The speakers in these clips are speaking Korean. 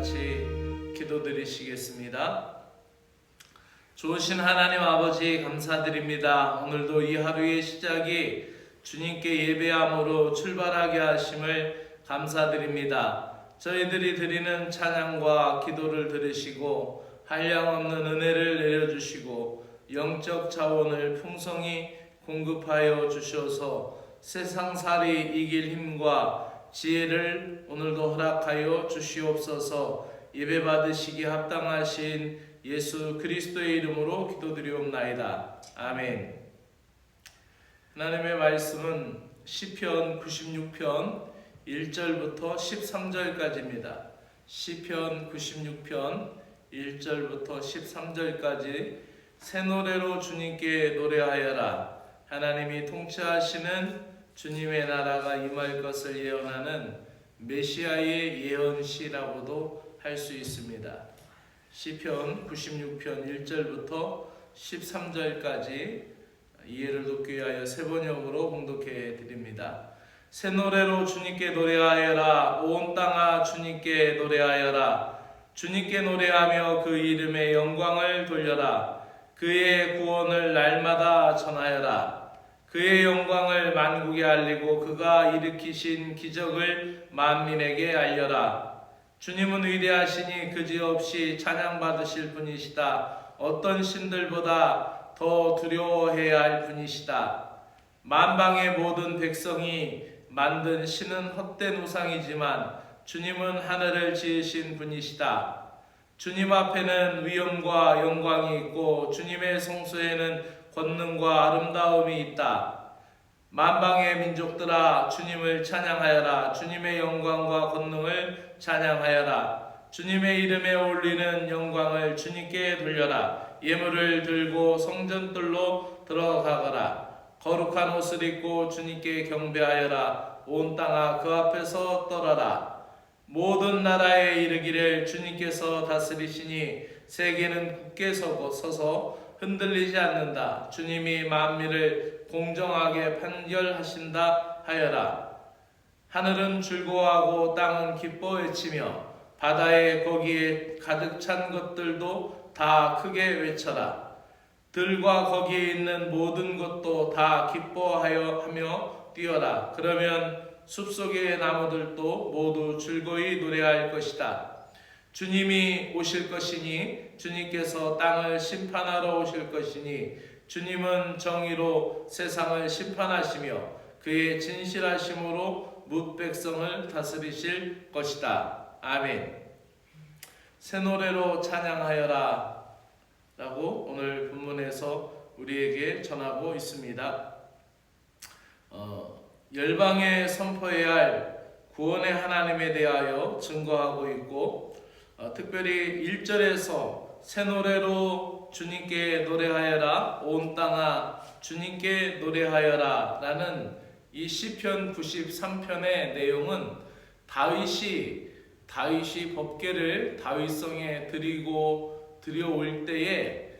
같이 기도드리시겠습니다. 좋으신 하나님 아버지 감사드립니다. 오늘도 이 하루의 시작이 주님께 예배함으로 출발하게 하심을 감사드립니다. 저희들이 드리는 찬양과 기도를 들으시고 한량없는 은혜를 내려주시고 영적 자원을 풍성히 공급하여 주셔서 세상살이 이길 힘과 지혜를 오늘도 허락하여 주시옵소서. 예배 받으시기 합당하신 예수 그리스도의 이름으로 기도드리옵나이다. 아멘. 하나님의 말씀은 시편 96편 1절부터 13절까지입니다. 시편 96편 1절부터 13절까지 새 노래로 주님께 노래하여라. 하나님이 통치하시는 주님의 나라가 임할 것을 예언하는 메시아의 예언시라고도 할 수 있습니다. 시편 96편 1절부터 13절까지 이해를 돕기 위하여 세 번역으로 봉독해 드립니다. 새 노래로 주님께 노래하여라. 온 땅아 주님께 노래하여라. 주님께 노래하며 그 이름의 영광을 돌려라. 그의 구원을 날마다 전하여라. 그의 영광을 만국에 알리고 그가 일으키신 기적을 만민에게 알려라. 주님은 위대하시니 그지없이 찬양받으실 분이시다. 어떤 신들보다 더 두려워해야 할 분이시다. 만방의 모든 백성이 만든 신은 헛된 우상이지만 주님은 하늘을 지으신 분이시다. 주님 앞에는 위엄과 영광이 있고 주님의 성소에는 권능과 아름다움이 있다. 만방의 민족들아 주님을 찬양하여라. 주님의 영광과 권능을 찬양하여라. 주님의 이름에 올리는 영광을 주님께 돌려라. 예물을 들고 성전들로 들어가거라. 거룩한 옷을 입고 주님께 경배하여라. 온 땅아 그 앞에서 떨어라. 모든 나라에 이르기를 주님께서 다스리시니 세계는 굳게 서서 흔들리지 않는다. 주님이 만민을 공정하게 판결하신다 하여라. 하늘은 즐거워하고 땅은 기뻐 외치며 바다에 거기에 가득 찬 것들도 다 크게 외쳐라. 들과 거기에 있는 모든 것도 다 기뻐하며 뛰어라. 그러면 숲속의 나무들도 모두 즐거이 노래할 것이다. 주님이 오실 것이니 주님께서 땅을 심판하러 오실 것이니 주님은 정의로 세상을 심판하시며 그의 진실하심으로 뭇 백성을 다스리실 것이다. 아멘. 새 노래로 찬양하여라 라고 오늘 본문에서 우리에게 전하고 있습니다. 열방에 선포해야 할 구원의 하나님에 대하여 증거하고 있고 특별히 1절에서 새 노래로 주님께 노래하여라. 온 땅아 주님께 노래하여라 라는 이 시편 93편의 내용은 다윗이 법궤를 다윗성에 들여올 때에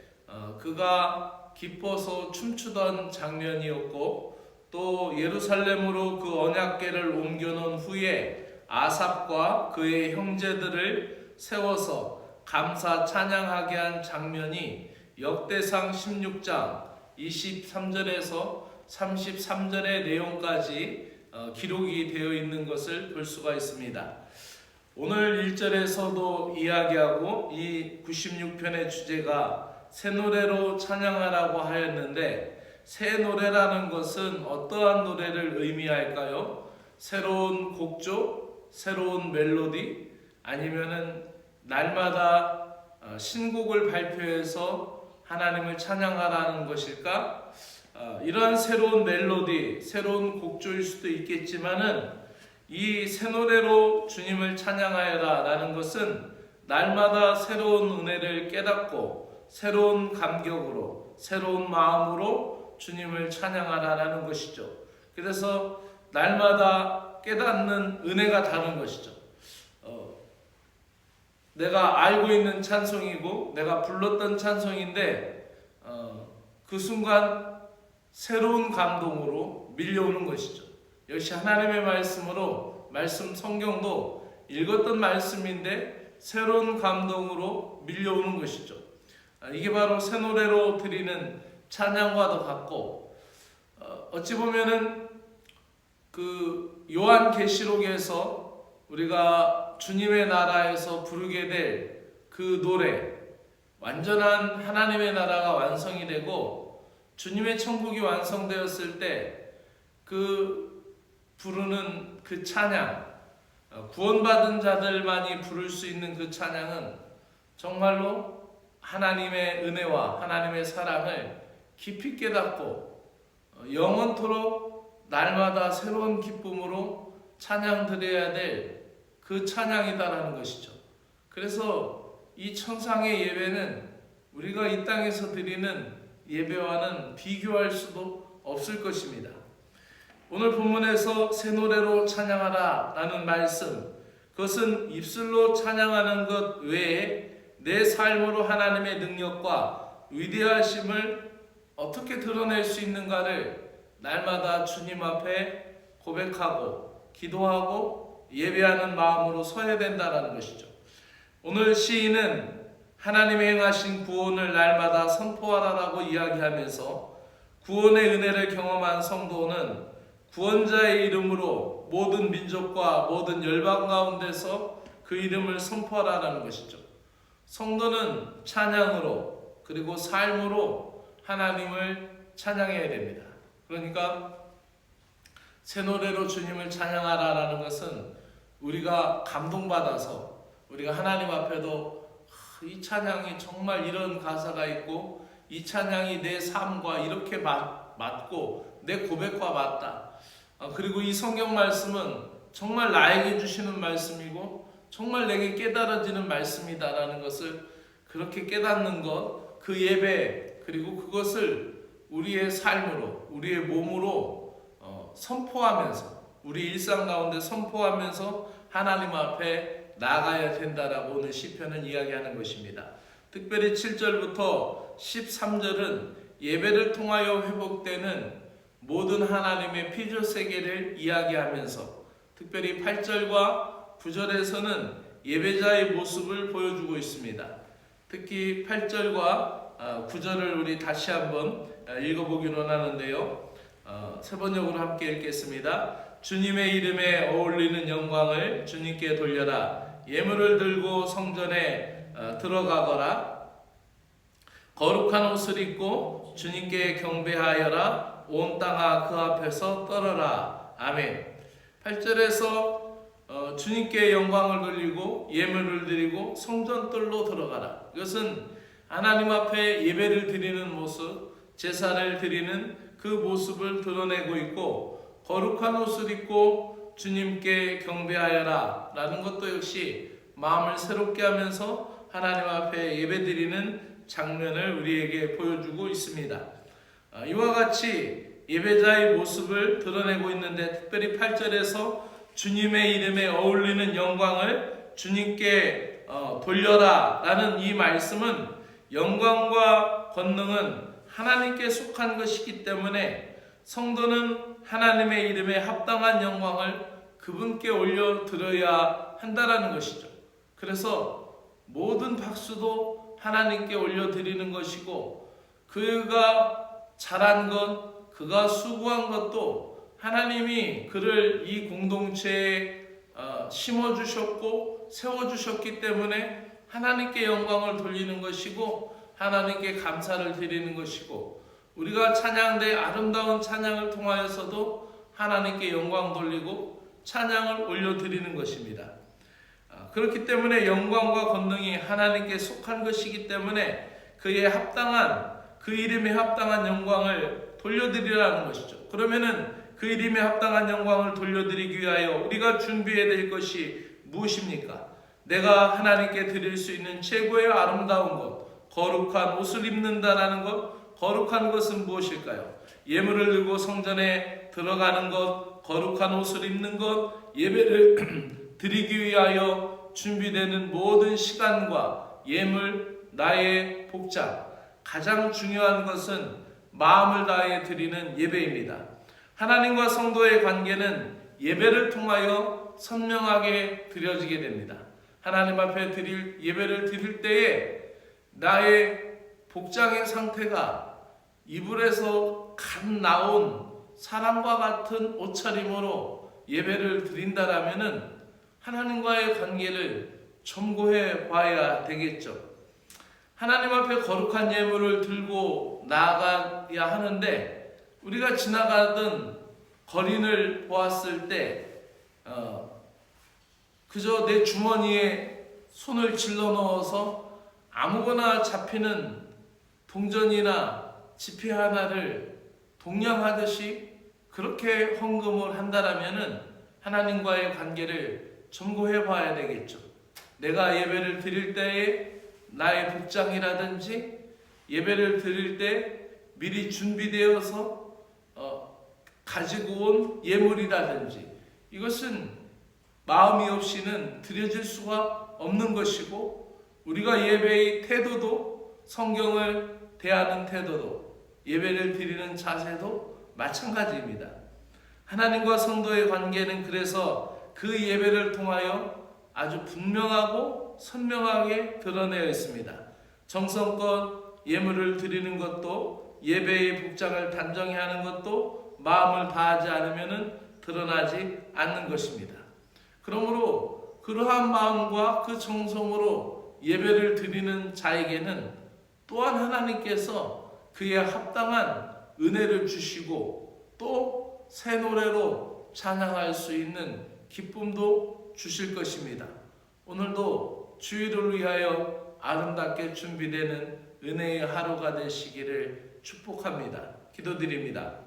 그가 기뻐서 춤추던 장면이었고 또 예루살렘으로 그 언약궤를 옮겨놓은 후에 아삽과 그의 형제들을 세워서 감사 찬양하게 한 장면이 역대상 16장 23절에서 33절의 내용까지 기록이 되어 있는 것을 볼 수가 있습니다. 오늘 1절에서도 이야기하고 이 96편의 주제가 새 노래로 찬양하라고 하였는데 새 노래라는 것은 어떠한 노래를 의미할까요? 새로운 곡조, 새로운 멜로디, 아니면은 날마다 신곡을 발표해서 하나님을 찬양하라는 것일까? 이러한 새로운 멜로디, 새로운 곡조일 수도 있겠지만은 이 새 노래로 주님을 찬양하여라 라는 것은 날마다 새로운 은혜를 깨닫고 새로운 감격으로 새로운 마음으로 주님을 찬양하라는 것이죠. 그래서 날마다 깨닫는 은혜가 다른 것이죠. 내가 알고 있는 찬송이고 내가 불렀던 찬송인데 그 순간 새로운 감동으로 밀려오는 것이죠. 역시 하나님의 말씀으로 말씀 성경도 읽었던 말씀인데 새로운 감동으로 밀려오는 것이죠. 이게 바로 새 노래로 드리는 찬양과도 같고, 어찌 보면은 그 요한계시록에서 우리가 주님의 나라에서 부르게 될 그 노래, 완전한 하나님의 나라가 완성이 되고 주님의 천국이 완성되었을 때 그 부르는 그 찬양, 구원받은 자들만이 부를 수 있는 그 찬양은 정말로 하나님의 은혜와 하나님의 사랑을 깊이 깨닫고 영원토록 날마다 새로운 기쁨으로 찬양 드려야 될 그 찬양이다라는 것이죠. 그래서 이 천상의 예배는 우리가 이 땅에서 드리는 예배와는 비교할 수도 없을 것입니다. 오늘 본문에서 새 노래로 찬양하라 라는 말씀, 그것은 입술로 찬양하는 것 외에 내 삶으로 하나님의 능력과 위대하심을 어떻게 드러낼 수 있는가를 날마다 주님 앞에 고백하고 기도하고 예배하는 마음으로 서야 된다는 것이죠. 오늘 시인은 하나님이 행하신 구원을 날마다 선포하라라고 이야기하면서 구원의 은혜를 경험한 성도는 구원자의 이름으로 모든 민족과 모든 열방 가운데서 그 이름을 선포하라는 것이죠. 성도는 찬양으로 그리고 삶으로 하나님을 찬양해야 됩니다. 그러니까 새 노래로 주님을 찬양하라라는 것은 우리가 감동받아서 우리가 하나님 앞에도 이 찬양이 정말 이런 가사가 있고 이 찬양이 내 삶과 이렇게 맞고 내 고백과 맞다. 그리고 이 성경 말씀은 정말 나에게 주시는 말씀이고 정말 내게 깨달아지는 말씀이다라는 것을 그렇게 깨닫는 것, 그 예배, 그리고 그것을 우리의 삶으로, 우리의 몸으로 선포하면서 우리 일상 가운데 선포하면서 하나님 앞에 나가야 된다라고 오늘 시편은 이야기하는 것입니다. 특별히 7절부터 13절은 예배를 통하여 회복되는 모든 하나님의 피조 세계를 이야기하면서 특별히 8절과 9절에서는 예배자의 모습을 보여주고 있습니다. 특히 8절과 9절을 우리 다시 한번 읽어보기로 하는데요. 세 번역으로 함께 읽겠습니다. 주님의 이름에 어울리는 영광을 주님께 돌려라. 예물을 들고 성전에 들어가거라. 거룩한 옷을 입고 주님께 경배하여라. 온 땅아 그 앞에서 떨어라. 아멘. 8절에서 주님께 영광을 돌리고 예물을 드리고 성전뜰로 들어가라. 이것은 하나님 앞에 예배를 드리는 모습, 제사를 드리는 그 모습을 드러내고 있고, 거룩한 옷을 입고 주님께 경배하여라 라는 것도 역시 마음을 새롭게 하면서 하나님 앞에 예배드리는 장면을 우리에게 보여주고 있습니다. 이와 같이 예배자의 모습을 드러내고 있는데, 특별히 8절에서 주님의 이름에 어울리는 영광을 주님께 돌려라 라는 이 말씀은 영광과 권능은 하나님께 속한 것이기 때문에 성도는 하나님의 이름에 합당한 영광을 그분께 올려드려야 한다라는 것이죠. 그래서 모든 박수도 하나님께 올려드리는 것이고, 그가 잘한 것, 그가 수고한 것도 하나님이 그를 이 공동체에 심어주셨고 세워주셨기 때문에 하나님께 영광을 돌리는 것이고 하나님께 감사를 드리는 것이고, 우리가 찬양대 아름다운 찬양을 통하여서도 하나님께 영광 돌리고 찬양을 올려드리는 것입니다. 그렇기 때문에 영광과 권능이 하나님께 속한 것이기 때문에 그의 합당한, 그 이름에 합당한 영광을 돌려드리라는 것이죠. 그러면은 그 이름에 합당한 영광을 돌려드리기 위하여 우리가 준비해야 될 것이 무엇입니까? 내가 하나님께 드릴 수 있는 최고의 아름다운 것, 거룩한 옷을 입는다라는 것. 거룩한 것은 무엇일까요? 예물을 들고 성전에 들어가는 것, 거룩한 옷을 입는 것, 예배를 드리기 위하여 준비되는 모든 시간과 예물, 나의 복장, 가장 중요한 것은 마음을 다해 드리는 예배입니다. 하나님과 성도의 관계는 예배를 통하여 선명하게 드려지게 됩니다. 하나님 앞에 예배를 드릴 때에 나의 복장의 상태가 이불에서 갓 나온 사람과 같은 옷차림으로 예배를 드린다라면은 하나님과의 관계를 점검해 봐야 되겠죠. 하나님 앞에 거룩한 예물을 들고 나아가야 하는데, 우리가 지나가던 거린을 보았을 때 그저 내 주머니에 손을 질러 넣어서 아무거나 잡히는 동전이나 지폐 하나를 동냥하듯이 그렇게 헌금을 한다라면은 하나님과의 관계를 점검해 봐야 되겠죠. 내가 예배를 드릴 때에 나의 복장이라든지 예배를 드릴 때 미리 준비되어서 가지고 온 예물이라든지, 이것은 마음이 없이는 드려질 수가 없는 것이고, 우리가 예배의 태도도, 성경을 대하는 태도도, 예배를 드리는 자세도 마찬가지입니다. 하나님과 성도의 관계는 그래서 그 예배를 통하여 아주 분명하고 선명하게 드러내어 있습니다. 정성껏 예물을 드리는 것도, 예배의 복장을 단정히 하는 것도 마음을 다하지 않으면 드러나지 않는 것입니다. 그러므로 그러한 마음과 그 정성으로 예배를 드리는 자에게는 또한 하나님께서 그에 합당한 은혜를 주시고 또 새 노래로 찬양할 수 있는 기쁨도 주실 것입니다. 오늘도 주일을 위하여 아름답게 준비되는 은혜의 하루가 되시기를 축복합니다. 기도드립니다.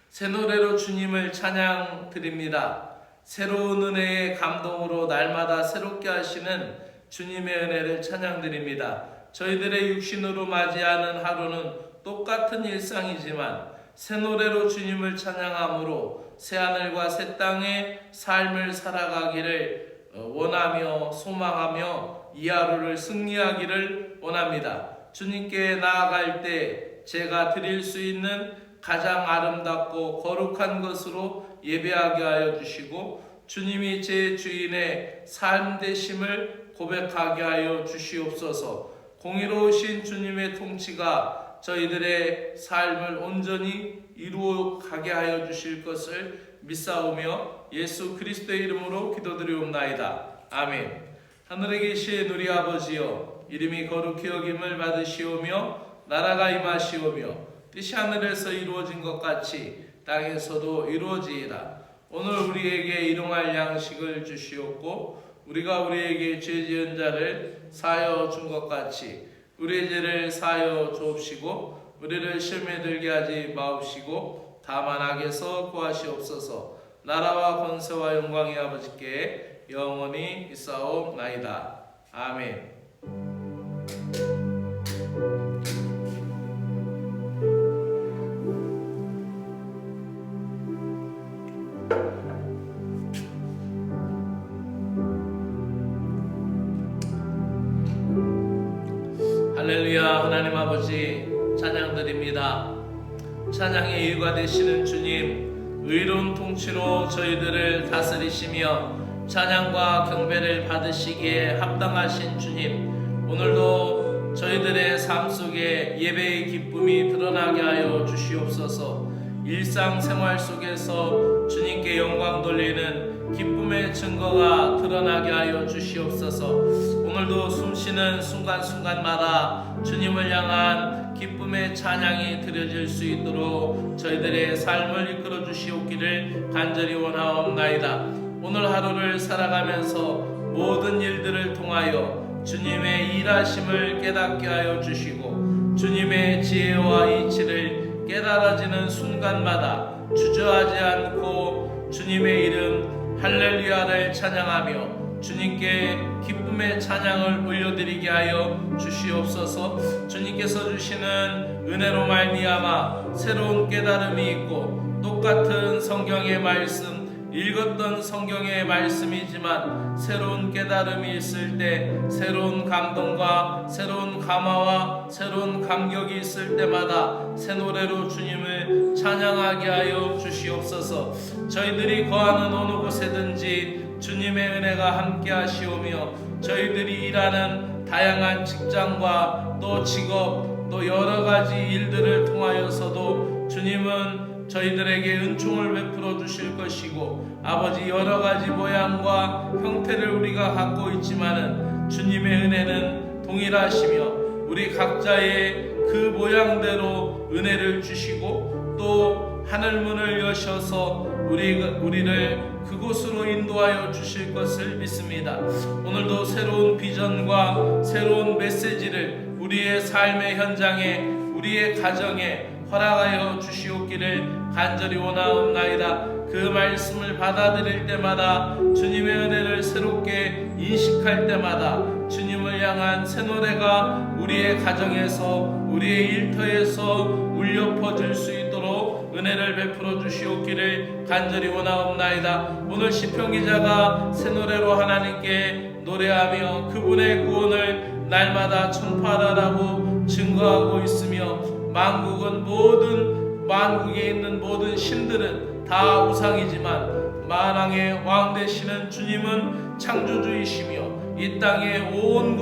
새 노래로 주님을 찬양 드립니다. 새로운 은혜의 감동으로 날마다 새롭게 하시는 주님의 은혜를 찬양 드립니다. 저희들의 육신으로 맞이하는 하루는 똑같은 일상이지만 새 노래로 주님을 찬양함으로 새 하늘과 새 땅의 삶을 살아가기를 원하며 소망하며 이 하루를 승리하기를 원합니다. 주님께 나아갈 때 제가 드릴 수 있는 가장 아름답고 거룩한 것으로 예배하게 하여 주시고, 주님이 제 주인의 삶 되심을 고백하게 하여 주시옵소서. 공의로우신 주님의 통치가 저희들의 삶을 온전히 이루어 가게 하여 주실 것을 믿사오며 예수 그리스도의 이름으로 기도드리옵나이다. 아멘. 하늘에 계신 우리 아버지여, 이름이 거룩히 여김을 받으시오며 나라가 임하시오며 뜻이 하늘에서 이루어진 것 같이 땅에서도 이루어지이다. 오늘 우리에게 일용할 양식을 주시옵고, 우리가 우리에게 죄 지은 자를 사하여 준 것 같이 우리의 죄를 사하여 주옵시고, 우리를 시험에 들게 하지 마옵시고 다만 악에서 구하시옵소서. 나라와 권세와 영광이 아버지께 영원히 있사옵나이다. 아멘. 할렐루야. 하나님 아버지 찬양드립니다. 찬양의 이유가 되시는 주님, 의로운 통치로 저희들을 다스리시며 찬양과 경배를 받으시기에 합당하신 주님, 오늘도 저희들의 삶 속에 예배의 기쁨이 드러나게 하여 주시옵소서. 일상생활 속에서 주님께 영광 돌리는 기쁨의 증거가 드러나게 하여 주시옵소서. 오늘도 숨쉬는 순간순간마다 주님을 향한 기쁨의 찬양이 드려질 수 있도록 저희들의 삶을 이끌어 주시옵기를 간절히 원하옵나이다. 오늘 하루를 살아가면서 모든 일들을 통하여 주님의 일하심을 깨닫게 하여 주시고, 주님의 지혜와 이치를 깨달아지는 순간마다 주저하지 않고 주님의 이름 할렐루야를 찬양하며 주님께 기쁨의 찬양을 올려드리게 하여 주시옵소서. 주님께서 주시는 은혜로 말미암아 새로운 깨달음이 있고, 똑같은 성경의 말씀, 읽었던 성경의 말씀이지만 새로운 깨달음이 있을 때, 새로운 감동과 새로운 감화와 새로운 감격이 있을 때마다 새 노래로 주님을 찬양하게 하여 주시옵소서. 저희들이 거하는 어느 곳에든지 주님의 은혜가 함께 하시오며 저희들이 일하는 다양한 직장과 또 직업 또 여러 가지 일들을 통하여서도 주님은 저희들에게 은총을 베풀어 주실 것이고 아버지 여러 가지 모양과 형태를 우리가 갖고 있지만은 주님의 은혜는 동일하시며 우리 각자의 그 모양대로 은혜를 주시고 또 하늘문을 여셔서 우리를 그곳으로 인도하여 주실 것을 믿습니다. 오늘도 새로운 비전과 새로운 메시지를 우리의 삶의 현장에 우리의 가정에 허락하여 주시옵기를 간절히 원하옵나이다. 그 말씀을 받아들일 때마다 주님의 은혜를 새롭게 인식할 때마다 주님을 향한 새 노래가 우리의 가정에서 우리의 일터에서 울려 퍼질 수 있도록 은혜를 베풀어 주시옵기를 간절히 원하옵나이다. 오늘 시편 기자가 새 노래로 하나님께 노래하며 그분의 구원을 날마다 전파하라고 증거하고 있으며 만국에 있는 모든 신들은 다 우상이지만 만왕의 왕 되시는 주님은 창조주이시며 이 땅의 온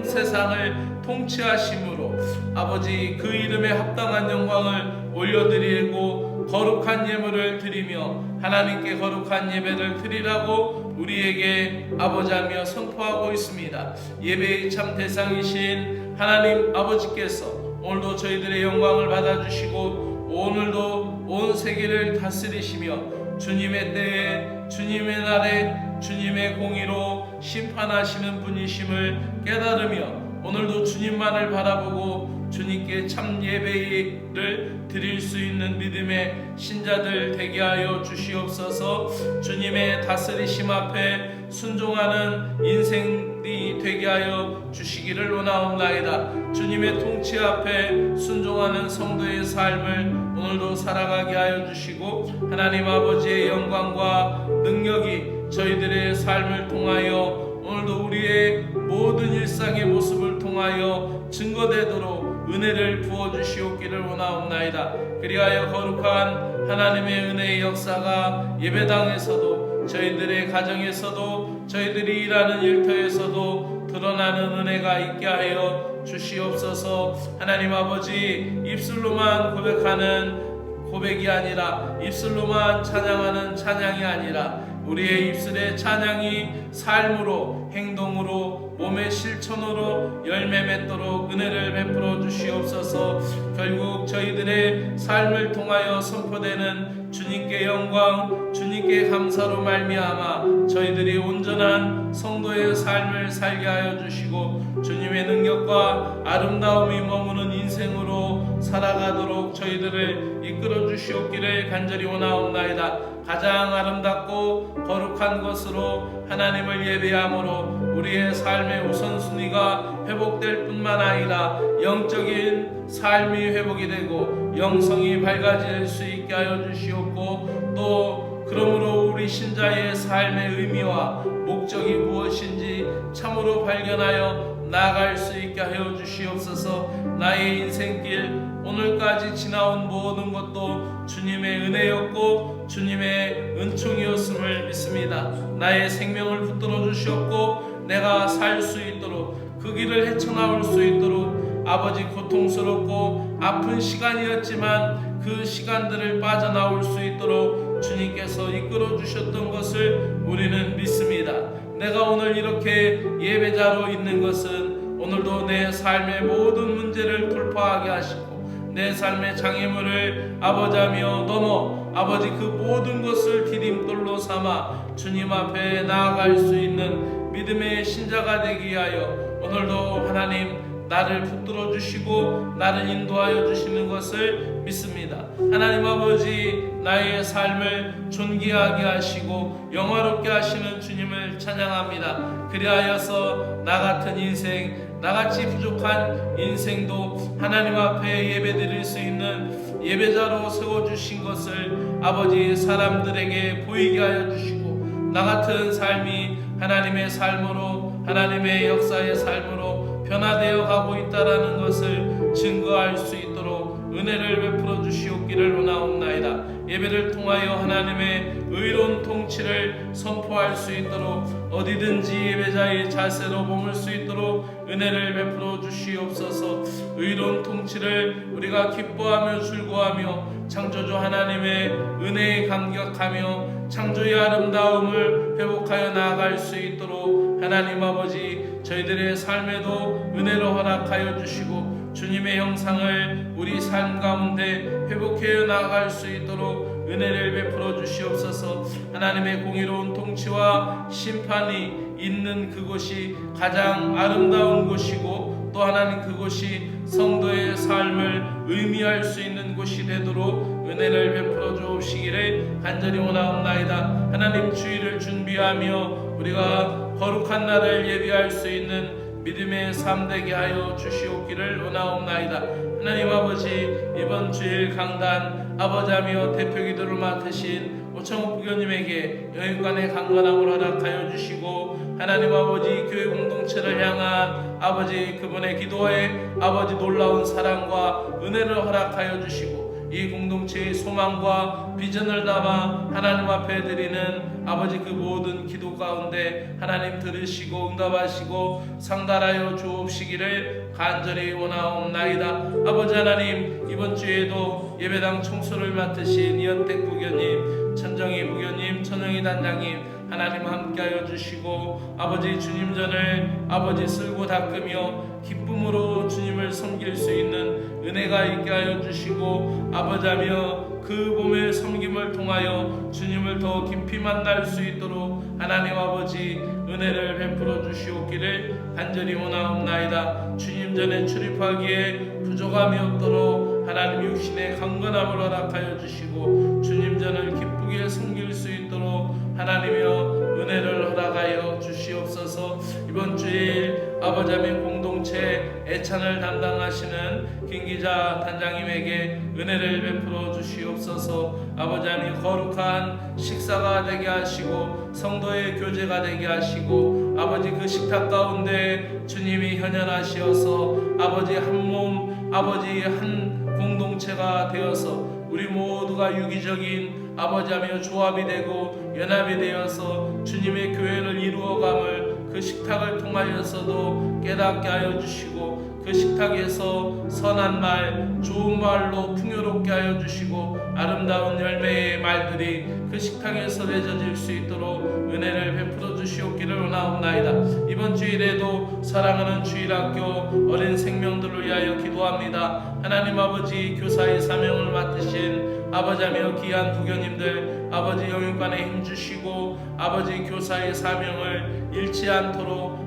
세상을 통치하심으로 아버지 그 이름에 합당한 영광을 올려드리고 거룩한 예물을 드리며 하나님께 거룩한 예배를 드리라고 우리에게 아버지하며 선포하고 있습니다. 예배의 참 대상이신 하나님 아버지께서 오늘도 저희들의 영광을 받아주시고 오늘도 온 세계를 다스리시며 주님의 때에 주님의 날에 주님의 공의로 심판하시는 분이심을 깨달으며 오늘도 주님만을 바라보고 주님께 참 예배를 드릴 수 있는 믿음의 신자들 되게 하여 주시옵소서. 주님의 다스리심 앞에 순종하는 인생이 되게 하여 주시기를 원하옵나이다. 주님의 통치 앞에 순종하는 성도의 삶을 오늘도 살아가게 하여 주시고 하나님 아버지의 영광과 능력이 저희들의 삶을 통하여 오늘도 우리의 모든 일상의 모습을 통하여 증거되도록 은혜를 부어주시옵기를 원하옵나이다. 그리하여 거룩한 하나님의 은혜의 역사가 예배당에서도 저희들의 가정에서도 저희들이 일하는 일터에서도 드러나는 은혜가 있게 하여 주시옵소서. 하나님 아버지 입술로만 고백하는 고백이 아니라 입술로만 찬양하는 찬양이 아니라 우리의 입술의 찬양이 삶으로 행동으로 몸의 실천으로 열매 맺도록 은혜를 베풀어 주시옵소서. 결국 저희들의 삶을 통하여 선포되는 주님께 영광 주님께 감사로 말미암아 저희들이 온전한 성도의 삶을 살게 하여 주시고 주님의 능력과 아름다움이 머무는 인생으로 살아가도록 저희들을 이끌어 주시옵기를 간절히 원하옵나이다. 가장 아름답고 거룩한 것으로 하나님을 예배함으로 우리의 삶의 우선순위가 회복될 뿐만 아니라 영적인 삶이 회복이 되고 영성이 밝아질 수 있게 하여 주시옵고 또 그러므로 우리 신자의 삶의 의미와 목적이 무엇인지 참으로 발견하여 나아갈 수 있게 하여 주시옵소서. 나의 인생길 오늘까지 지나온 모든 것도 주님의 은혜였고 주님의 은총이었음을 믿습니다. 나의 생명을 붙들어 주시옵고 내가 살 수 있도록 그 길을 헤쳐나올 수 있도록 아버지 고통스럽고 아픈 시간이었지만 그 시간들을 빠져나올 수 있도록 주님께서 이끌어 주셨던 것을 우리는 믿습니다. 내가 오늘 이렇게 예배자로 있는 것은 오늘도 내 삶의 모든 문제를 돌파하게 하시고 내 삶의 장애물을 아버지하며 넘어 아버지 그 모든 것을 디딤돌로 삼아 주님 앞에 나아갈 수 있는 믿음의 신자가 되게 하여 오늘도 하나님 나를 붙들어 주시고 나를 인도하여 주시는 것을 믿습니다. 하나님 아버지 나의 삶을 존귀하게 하시고 영화롭게 하시는 주님을 찬양합니다. 그리하여서 나 같은 인생 나같이 부족한 인생도 하나님 앞에 예배드릴 수 있는 예배자로 세워주신 것을 아버지 사람들에게 보이게 하여 주시고 나 같은 삶이 하나님의 삶으로 하나님의 역사의 삶으로 변화되어 가고 있다라는 것을 증거할 수 있도록 은혜를 베풀어 주시옵기를 원하옵나이다. 예배를 통하여 하나님의 의로운 통치를 선포할 수 있도록 어디든지 예배자의 자세로 머물 수 있도록 은혜를 베풀어 주시옵소서. 의로운 통치를 우리가 기뻐하며 즐거워하며 창조주 하나님의 은혜에 감격하며 창조의 아름다움을 회복하여 나아갈 수 있도록 하나님 아버지 저희들의 삶에도 은혜를 허락하여 주시고 주님의 형상을 우리 삶 가운데 회복하여 나아갈 수 있도록 은혜를 베풀어 주시옵소서. 하나님의 공의로운 통치와 심판이 있는 그곳이 가장 아름다운 곳이고 또 하나님 그곳이 성도의 삶을 의미할 수 있는 곳이 되도록 은혜를 베풀어 주옵시기를 간절히 원하옵나이다. 하나님 주일을 준비하며 우리가 거룩한 날을 예비할 수 있는 믿음의 삶 되게 하여 주시옵기를 원하옵나이다. 하나님 아버지 이번 주일 강단 아버지하며 대표기도를 맡으신 오창욱 부교님에게 여인간의 강건함을 허락하여 주시고 하나님 아버지 교회 공동체를 향한 아버지 그분의 기도에 아버지 놀라운 사랑과 은혜를 허락하여 주시고 이 공동체의 소망과 비전을 담아 하나님 앞에 드리는 아버지 그 모든 기도 가운데 하나님 들으시고 응답하시고 상달하여 주옵시기를 간절히 원하옵나이다. 아버지 하나님 이번 주에도 예배당 청소를 맡으신 이현택 부교님, 천정희 부교님, 천영희 단장님 하나님 함께하여 주시고 아버지 주님전을 아버지 쓸고 닦으며 기쁨으로 주님을 섬길 수 있는 은혜가 있게 하여 주시고 아버지하며 그 봄의 섬김을 통하여 주님을 더 깊이 만날 수 있도록 하나님 아버지 은혜를 베풀어 주시옵기를 간절히 원하옵나이다. 주님전에 출입하기에 부족함이 없도록 하나님 육신의 강건함을 허락하여 주시고 주님전을 기쁘게 섬길 수 있도록 하나님이여 은혜를 허락하여 주시옵소서. 이번 주일 아버지의 공동체 애찬을 담당하시는 김기자 단장님에게 은혜를 베풀어 주시옵소서. 아버지의 거룩한 식사가 되게 하시고 성도의 교제가 되게 하시고 아버지 그 식탁 가운데 주님이 현현하시어서 아버지 한 몸 아버지 한 공동체가 되어서 우리 모두가 유기적인 아버지하며 조합이 되고 연합이 되어서 주님의 교회를 이루어감을 그 식탁을 통하여서도 깨닫게 하여 주시고 그 식탁에서 선한 말 좋은 말로 풍요롭게 하여 주시고 아름다운 열매의 말들이 그 식탁에서 맺어질 수 있도록 은혜를 베풀어 주시옵기를 원하옵나이다. 이번 주일에도 사랑하는 주일학교 어린 생명들을 위하여 기도합니다. 하나님 아버지 교사의 사명을 맡으신 아버지하며 귀한 부교님들 아버지 영육간에 힘주시고 아버지 교사의 사명을 잃지 않도록